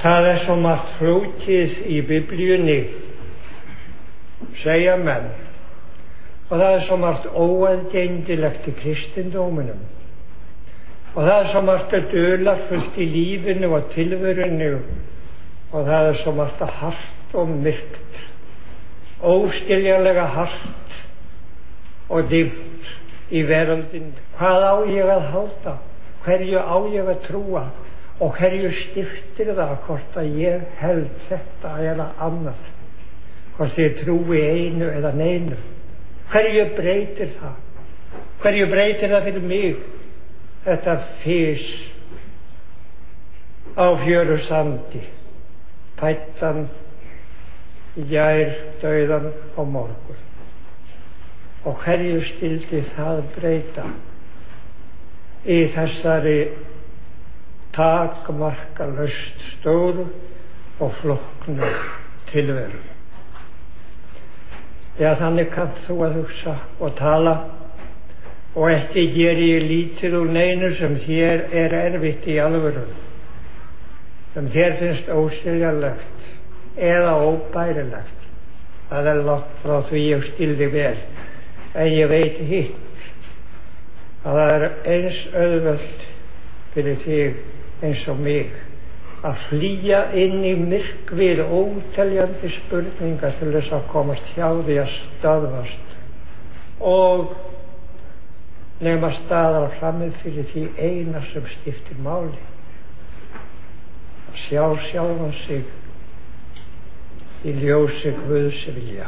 Það svo margt flókið í Biblíunni, segja menn, og það svo margt óaðgengilegt í kristindóminum, og það svo margt dularfullt í lífinu og tilverunni, og það svo margt hart og myrkt, óskiljanlega hart og dimmt í veröldinni. Hvað á ég að halda? Hverju á ég að trúa? Og hverju skiptir það hvort að ég held þetta eða annað? Hvort ég trúi einu eða neinu? Hverju breytir það? Hverju breytir það fyrir mig? Þetta fys á fjörusandi, fæddan í gær, dauðan og morgun. Og hverju skyldi það breyta í þessari takmarkalaust stóru og flóknu tilveru? Já, þannig kann þú að hugsa og tala, og ekki geri ég lítið úr neinu sem þér erfitt í alvöru, sem þér finnst óskiljanlegt eða óbærilegt. Það langt frá því ég skildi vel, en ég veit hitt að það eins auðvelt fyrir þig eins og mig að flýja inn í myrkvið óteljandi spurningar til þess að komast hjá því að stöðvast og nema staðar framið fyrir því eina sem skiptir máli, að sjá sjálfan sig í ljósi Guðs vilja.